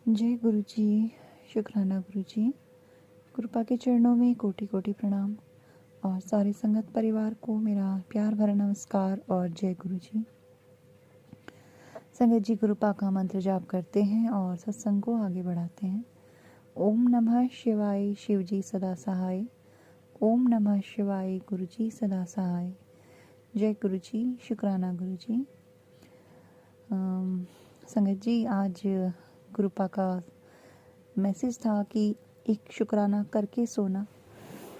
जय गुरु जी। शुक्राना गुरु जी। कृपा के चरणों में कोटि कोटि प्रणाम और सारे संगत परिवार को मेरा प्यार भरा नमस्कार और जय गुरु जी। संगत जी कृपा का मंत्र जाप करते हैं और सत्संग को आगे बढ़ाते हैं। ओम नमः शिवाय, शिव जी सदा सहाय। ओम नमः शिवाय, गुरु जी सदा सहाय। जय गुरु जी। शुक्राना गुरु जी। संगत जी, आज कृपा का मैसेज था कि एक शुक्राना करके सोना।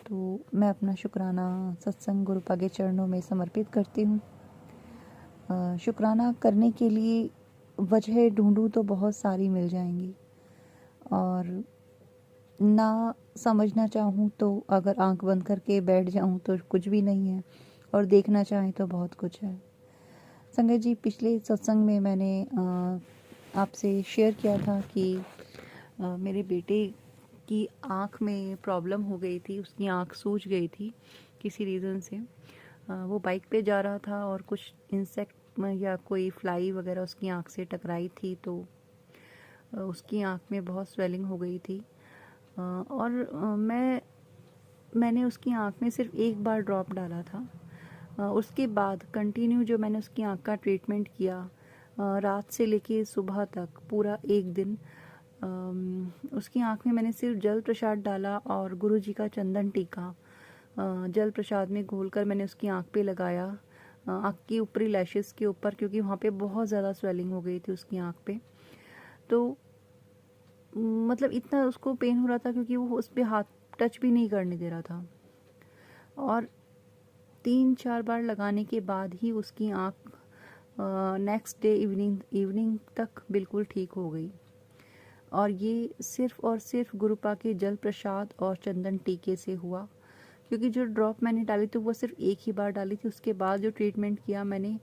तो मैं अपना शुक्राना सत्संग गुरुपा के चरणों में समर्पित करती हूँ। शुक्राना करने के लिए वजह ढूंढूं तो बहुत सारी मिल जाएंगी और ना समझना चाहूँ तो अगर आंख बंद करके बैठ जाऊँ तो कुछ भी नहीं है और देखना चाहें तो बहुत कुछ है। संगत जी, पिछले सत्संग में मैंने आपसे शेयर किया था कि मेरे बेटे की आँख में प्रॉब्लम हो गई थी। उसकी आँख सूज गई थी किसी रीज़न से। वो बाइक पे जा रहा था और कुछ इंसेक्ट या कोई फ्लाई वगैरह उसकी आँख से टकराई थी, तो उसकी आँख में बहुत स्वेलिंग हो गई थी। और मैंने उसकी आँख में सिर्फ एक बार ड्रॉप डाला था। उसके बाद कंटिन्यू जो मैंने उसकी आँख का ट्रीटमेंट किया, रात से लेके सुबह तक पूरा एक दिन उसकी आँख में मैंने सिर्फ जल प्रसाद डाला और गुरु जी का चंदन टीका जल प्रसाद में घोलकर मैंने उसकी आँख पे लगाया, आँख की ऊपरी लैशेस के ऊपर, क्योंकि वहाँ पे बहुत ज़्यादा स्वेलिंग हो गई थी उसकी आँख पे। तो मतलब इतना उसको पेन हो रहा था क्योंकि वो उस पर हाथ टच भी नहीं करने दे रहा था। और 3-4 बार लगाने के बाद ही उसकी आँख नेक्स्ट डे इवनिंग तक बिल्कुल ठीक हो गई। और ये सिर्फ और सिर्फ गुरुपा के जल प्रसाद और चंदन टीके से हुआ, क्योंकि जो ड्रॉप मैंने डाली थी वो सिर्फ एक ही बार डाली थी। उसके बाद जो ट्रीटमेंट किया मैंने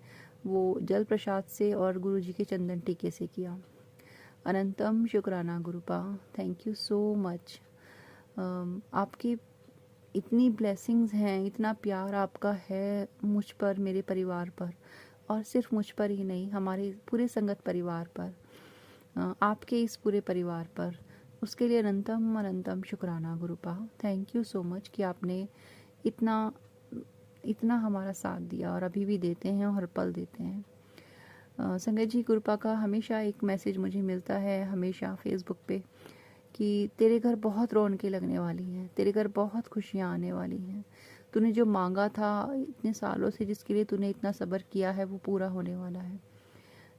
वो जल प्रसाद से और गुरु जी के चंदन टीके से किया। अनंतम शुक्राना गुरुपा, थैंक यू सो मच। आपकी इतनी ब्लेसिंग्स हैं, इतना प्यार आपका है मुझ पर, मेरे परिवार पर, और सिर्फ मुझ पर ही नहीं, हमारे पूरे संगत परिवार पर, आपके इस पूरे परिवार पर। उसके लिए अनंतम अनंतम शुक्राना गुरुपा। थैंक यू सो मच कि आपने इतना इतना हमारा साथ दिया और अभी भी देते हैं और हर पल देते हैं। संगत जी, कृपा का हमेशा एक मैसेज मुझे मिलता है, हमेशा फेसबुक पे, कि तेरे घर बहुत रौनकें लगने वाली हैं, तेरे घर बहुत खुशियाँ आने वाली हैं। तूने जो मांगा था इतने सालों से, जिसके लिए तूने इतना सब्र किया है, वो पूरा होने वाला है।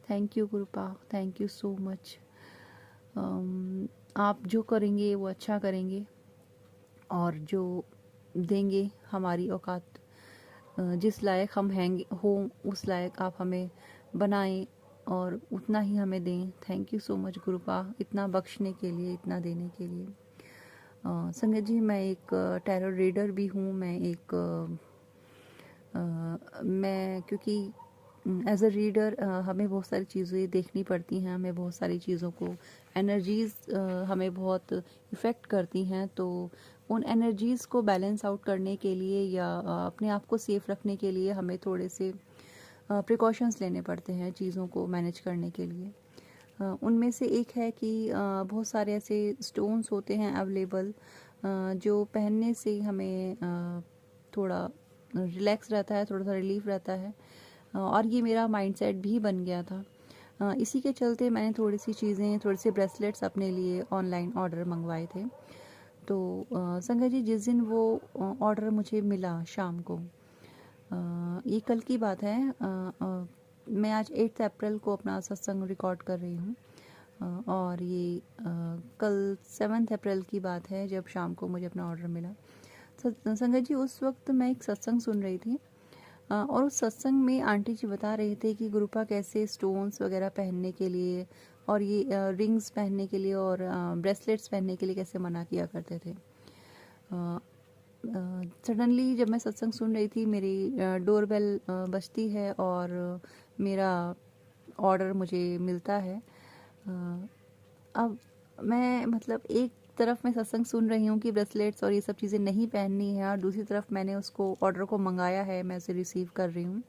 थैंक यू कृपा, थैंक यू सो मच। आप जो करेंगे वो अच्छा करेंगे और जो देंगे हमारी औकात, जिस लायक हम हैं हो उस लायक आप हमें बनाएं और उतना ही हमें दें। थैंक यू सो मच गुरुपा, इतना बख्शने के लिए, इतना देने के लिए। संगत जी, मैं एक टैरो रीडर भी हूँ। मैं क्योंकि एज अ रीडर हमें बहुत सारी चीज़ें देखनी पड़ती हैं, हमें बहुत सारी चीज़ों को एनर्जीज़ हमें बहुत इफ़ेक्ट करती हैं। तो उन एनर्जीज़ को बैलेंस आउट करने के लिए या अपने आप को सेफ रखने के लिए हमें थोड़े से प्रिकॉशंस लेने पड़ते हैं चीज़ों को मैनेज करने के लिए। उनमें से एक है कि बहुत सारे ऐसे स्टोन्स होते हैं अवेलेबल, जो पहनने से हमें थोड़ा रिलैक्स रहता है, थोड़ा सा रिलीफ रहता है। और ये मेरा माइंडसेट भी बन गया था। इसी के चलते मैंने थोड़ी सी चीज़ें, थोड़े से ब्रेसलेट्स अपने लिए ऑनलाइन ऑर्डर मंगवाए थे। तो संगत जी, जिस दिन वो ऑर्डर मुझे मिला शाम को, ये कल की बात है, मैं आज 8 अप्रैल को अपना सत्संग रिकॉर्ड कर रही हूँ, और ये कल 7 अप्रैल की बात है जब शाम को मुझे अपना ऑर्डर मिला। संगत जी, उस वक्त मैं एक सत्संग सुन रही थी और उस सत्संग में आंटी जी बता रहे थे कि गुरुपा कैसे स्टोन्स वगैरह पहनने के लिए और ये रिंग्स पहनने के लिए और ब्रेसलेट्स पहनने के लिए कैसे मना किया करते थे। सडनली जब मैं सत्संग सुन रही थी, मेरी डोरबेल बजती है और मेरा ऑर्डर मुझे मिलता है। अब मैं मतलब एक तरफ मैं सत्संग सुन रही हूँ कि ब्रेसलेट्स और ये सब चीज़ें नहीं पहननी है, और दूसरी तरफ मैंने उसको ऑर्डर को मंगाया है, मैं उसे रिसीव कर रही हूँ।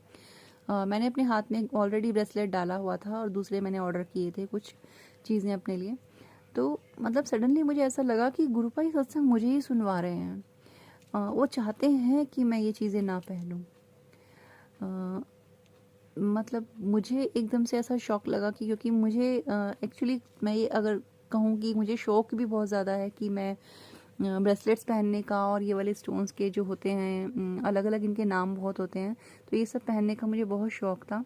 मैंने अपने हाथ में ऑलरेडी ब्रेसलेट डाला हुआ था और दूसरे मैंने ऑर्डर किए थे कुछ चीज़ें अपने लिए। तो मतलब सडनली मुझे ऐसा लगा कि गुरुपा ये सत्संग मुझे ही सुनवा रहे हैं। वो चाहते हैं कि मैं ये चीज़ें ना पहनूं। मतलब मुझे एकदम से ऐसा शौक लगा कि क्योंकि मुझे एक्चुअली मैं ये अगर कहूँ कि मुझे शौक भी बहुत ज़्यादा है कि मैं ब्रेसलेट्स पहनने का, और ये वाले स्टोन्स के जो होते हैं अलग अलग इनके नाम बहुत होते हैं, तो ये सब पहनने का मुझे बहुत शौक था।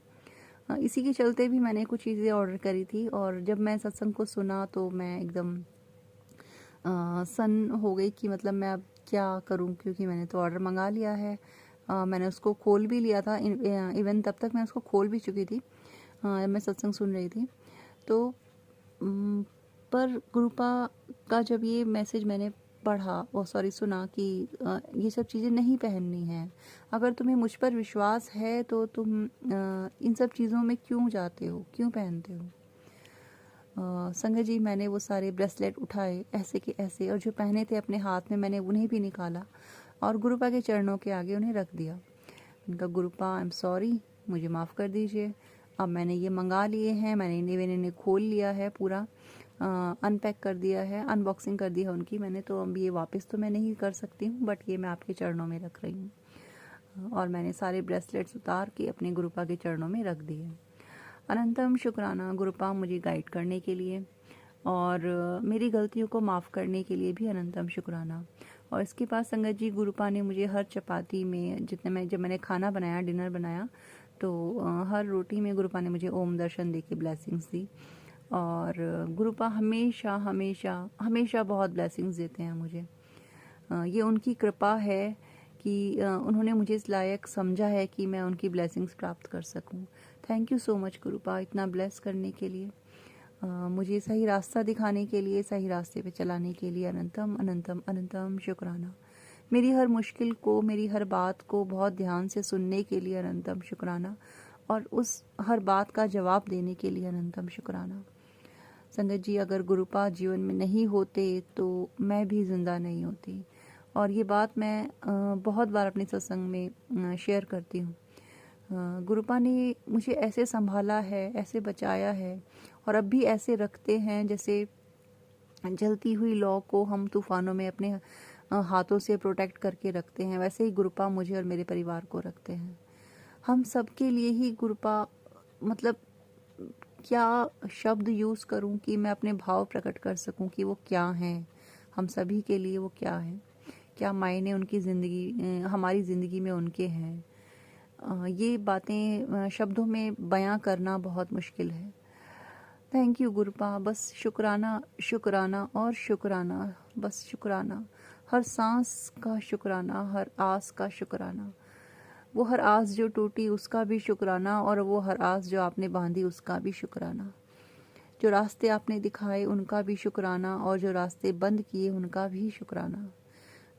इसी के चलते भी मैंने कुछ चीज़ें ऑर्डर करी थी, और जब मैं सत्संग को सुना तो मैं एकदम सन हो गई कि मतलब मैं अब क्या करूं, क्योंकि मैंने तो ऑर्डर मंगा लिया है। मैंने उसको खोल भी लिया था, इवन तब तक मैं उसको खोल भी चुकी थी जब मैं सत्संग सुन रही थी। तो पर गुरुपा का जब ये मैसेज मैंने पढ़ा, वो सॉरी सुना कि ये सब चीज़ें नहीं पहननी है। अगर तुम्हें मुझ पर विश्वास है तो तुम इन सब चीज़ों में क्यों जाते हो, क्यों पहनते हो। संगत जी, मैंने वो सारे ब्रेसलेट उठाए ऐसे के ऐसे, और जो पहने थे अपने हाथ में मैंने उन्हें भी निकाला और गुरुपा के चरणों के आगे उन्हें रख दिया। उनका गुरुपा आई एम सॉरी, मुझे माफ़ कर दीजिए। अब मैंने ये मंगा लिए हैं, मैंने इन्हें खोल लिया है, पूरा अनपैक कर दिया है, अनबॉक्सिंग कर दी है उनकी मैंने, तो अब ये वापस तो मैं नहीं कर सकती हूँ, बट ये मैं आपके चरणों में रख रही हूँ। और मैंने सारे ब्रेसलेट्स उतार के अपने गुरुपा के चरणों में रख दिए। अनंतम शुक्राना गुरुपा, मुझे गाइड करने के लिए और मेरी गलतियों को माफ़ करने के लिए भी अनंतम शुक्राना। और इसके बाद संगत जी, गुरुपा ने मुझे हर चपाती में जब मैंने खाना बनाया, डिनर बनाया, तो हर रोटी में गुरुपा ने मुझे ओम दर्शन दे के ब्लेसिंग्स दी। और गुरुपा हमेशा हमेशा हमेशा बहुत ब्लेसिंग्स देते हैं मुझे। ये उनकी कृपा है कि उन्होंने मुझे इस लायक समझा है कि मैं उनकी ब्लेसिंग्स प्राप्त कर सकूं। थैंक यू सो मच गुरुपा, इतना ब्लेस करने के लिए, मुझे सही रास्ता दिखाने के लिए, सही रास्ते पे चलाने के लिए अनंतम अनंतम अनंतम शुक्राना। मेरी हर मुश्किल को, मेरी हर बात को बहुत ध्यान से सुनने के लिए अनंतम शुक्राना, और उस हर बात का जवाब देने के लिए अनंतम शुक्राना। संगत जी, अगर गुरुपा जीवन में नहीं होते तो मैं भी जिंदा नहीं होती, और ये बात मैं बहुत बार अपने सत्संग में शेयर करती हूँ। गुरुपा ने मुझे ऐसे संभाला है, ऐसे बचाया है, और अब भी ऐसे रखते हैं जैसे जलती हुई लौ को हम तूफानों में अपने हाथों से प्रोटेक्ट करके रखते हैं, वैसे ही गुरुपा मुझे और मेरे परिवार को रखते हैं। हम सबके लिए ही गुरुपा, मतलब क्या शब्द यूज़ करूं कि मैं अपने भाव प्रकट कर सकूं कि वो क्या हैं, हम सभी के लिए वो क्या है, क्या मायने उनकी ज़िंदगी, हमारी ज़िंदगी में उनके हैं। ये बातें शब्दों में बयां करना बहुत मुश्किल है। थैंक यू गुरुपा, बस शुक्राना शुक्राना और शुक्राना, बस शुक्राना, हर सांस का शुक्राना, हर आस का शुक्राना। वो हर आस जो टूटी उसका भी शुक्राना, और वो हर आस जो आपने बांधी उसका भी शुक्राना। जो रास्ते आपने दिखाए उनका भी शुक्राना, और जो रास्ते बंद किए उनका भी शुक्राना।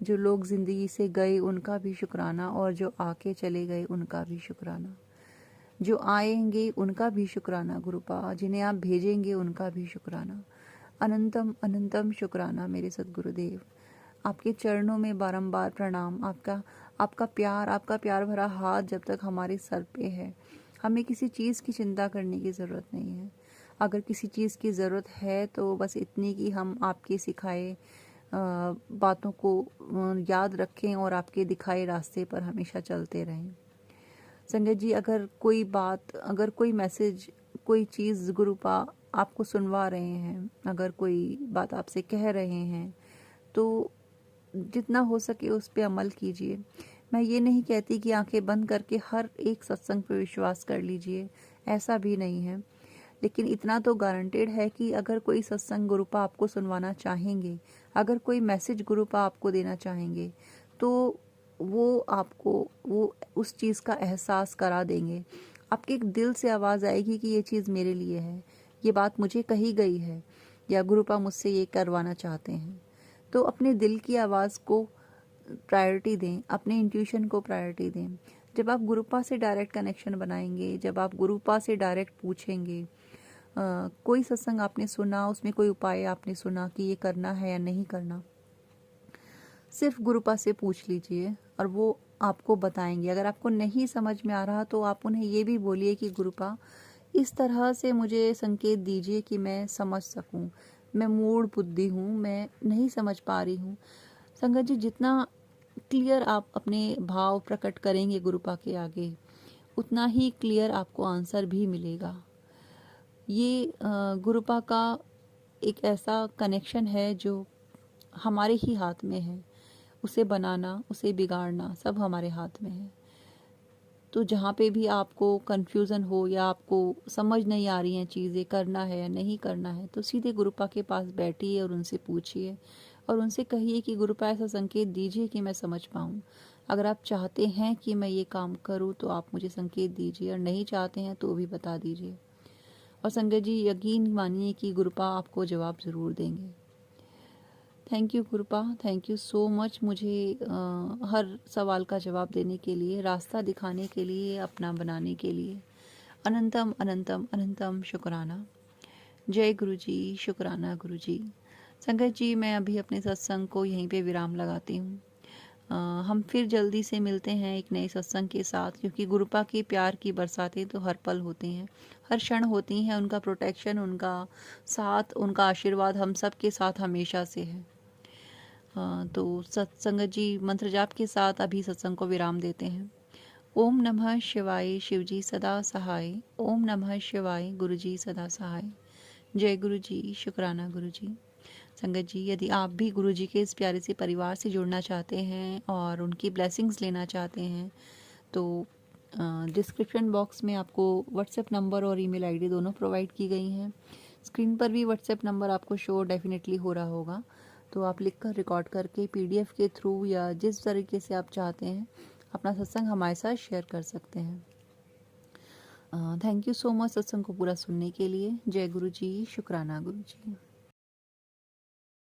जो लोग ज़िंदगी से गए उनका भी शुक्राना, और जो आके चले गए उनका भी शुक्राना। जो आएंगे उनका भी शुक्राना गुरुपा, जिन्हें आप भेजेंगे उनका भी शुक्राना। अनंतम अनंतम शुक्राना मेरे सद्गुरुदेव, आपके चरणों में बारंबार प्रणाम। आपका प्यार भरा हाथ जब तक हमारे सर पे है, हमें किसी चीज़ की चिंता करने की ज़रूरत नहीं है। अगर किसी चीज़ की ज़रूरत है तो बस इतनी कि हम आपके सिखाए बातों को याद रखें और आपके दिखाए रास्ते पर हमेशा चलते रहें। संगत जी, अगर कोई बात, अगर कोई मैसेज, कोई चीज़ गुरुपा आपको सुनवा रहे हैं, अगर कोई बात आपसे कह रहे हैं, तो जितना हो सके उस पर अमल कीजिए। मैं ये नहीं कहती कि आंखें बंद करके हर एक सत्संग पर विश्वास कर लीजिए, ऐसा भी नहीं है, लेकिन इतना तो गारंटेड है कि अगर कोई सत्संग गुरुपा आपको सुनवाना चाहेंगे, अगर कोई मैसेज गुरुपा आपको देना चाहेंगे, तो वो आपको वो उस चीज़ का एहसास करा देंगे। आपके एक दिल से आवाज़ आएगी कि ये चीज़ मेरे लिए है, ये बात मुझे कही गई है, या गुरुपा मुझसे ये करवाना चाहते हैं। तो अपने दिल की आवाज़ को प्रायोरिटी दें, अपने इंट्यूशन को प्रायोरिटी दें। जब आप गुरुपा से डायरेक्ट कनेक्शन बनाएंगे, जब आप गुरुपा से डायरेक्ट पूछेंगे, कोई सत्संग आपने सुना, उसमें कोई उपाय आपने सुना कि ये करना है या नहीं करना, सिर्फ गुरुपा से पूछ लीजिए और वो आपको बताएंगे। अगर आपको नहीं समझ में आ रहा तो आप उन्हें ये भी बोलिए कि गुरुपा इस तरह से मुझे संकेत दीजिए कि मैं समझ सकूं, मैं मूढ़ बुद्धि हूँ, मैं नहीं समझ पा रही हूँ। संगत जी, जितना क्लियर आप अपने भाव प्रकट करेंगे गुरुपा के आगे, उतना ही क्लियर आपको आंसर भी मिलेगा। ये गुरुपा का एक ऐसा कनेक्शन है जो हमारे ही हाथ में है। उसे बनाना, उसे बिगाड़ना सब हमारे हाथ में है। तो जहाँ पे भी आपको कन्फ्यूज़न हो या आपको समझ नहीं आ रही हैं चीज़ें, करना है या नहीं करना है, तो सीधे गुरुपा के पास बैठिए और उनसे पूछिए और उनसे कहिए कि गुरुपा ऐसा संकेत दीजिए कि मैं समझ पाऊँ। अगर आप चाहते हैं कि मैं ये काम करूँ तो आप मुझे संकेत दीजिए, और नहीं चाहते हैं तो भी बता दीजिए। और संगत जी, यकीन मानिए कि गुरुपा आपको जवाब ज़रूर देंगे। Thank you गुरुपा, thank you so much मुझे हर सवाल का जवाब देने के लिए, रास्ता दिखाने के लिए, अपना बनाने के लिए। अनंतम अनंतम अनंतम शुक्राना। जय गुरु जी, शुक्राना गुरु जी। संगत जी, मैं अभी अपने सत्संग को यहीं पे विराम लगाती हूँ। हम फिर जल्दी से मिलते हैं एक नए सत्संग के साथ, क्योंकि गुरुपा की प्यार की बरसातें तो हर पल होती हैं, हर क्षण होती हैं। उनका प्रोटेक्शन, उनका साथ, उनका आशीर्वाद हम सब के साथ हमेशा से है। तो सत्संगत जी मंत्र जाप के साथ अभी सत्संग को विराम देते हैं। ओम नमः शिवाय, शिवजी सदा सहाय। ओम नमः शिवाय, गुरुजी सदा सहाय। जय गुरु जी, शुक्राना गुरु जी। संगत जी, यदि आप भी गुरु जी के इस प्यारे से परिवार से जुड़ना चाहते हैं और उनकी ब्लेसिंग्स लेना चाहते हैं, तो डिस्क्रिप्शन बॉक्स में आपको व्हाट्सएप नंबर और ईमेल आईडी दोनों प्रोवाइड की गई हैं। स्क्रीन पर भी व्हाट्सएप नंबर आपको शो डेफिनेटली हो रहा होगा, तो आप लिखकर रिकॉर्ड करके पीडीएफ के थ्रू या जिस तरीके से आप चाहते हैं अपना सत्संग हमारे साथ शेयर कर सकते हैं। थैंक यू सो मच सत्संग को पूरा सुनने के लिए। जय गुरु जी, शुक्राना गुरु जी।